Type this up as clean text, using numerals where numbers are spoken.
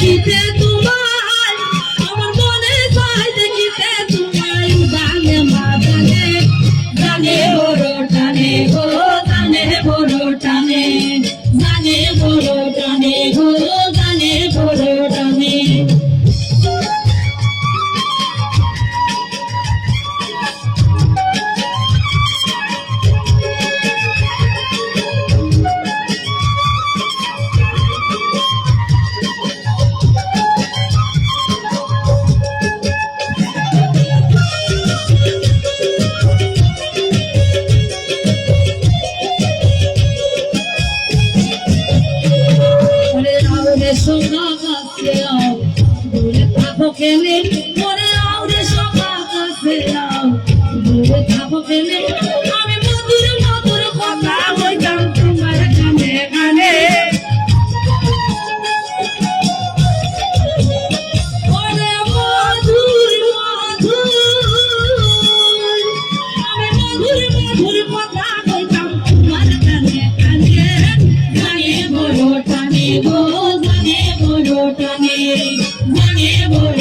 দেখিতে তোমায় আমার মনে চাই দেখিতে তোমায় জানে মা জানে জানে বড় টানে গো জানে বড় টানে জানে বড় টানে গো জানে বড় টানে সোনা গাছে আও দূরে থাকো খেলে মরে আও রে সোনা গাছে আও দূরে থাকো খেলে আমি মধুর মধুর কথা বলতাম তোমার কানে কানে ওরে মধুর মধুর আমি মধুর মধুর কথা বলতাম তোমার কানে কানে জানে বড় টানে গো জানে বড়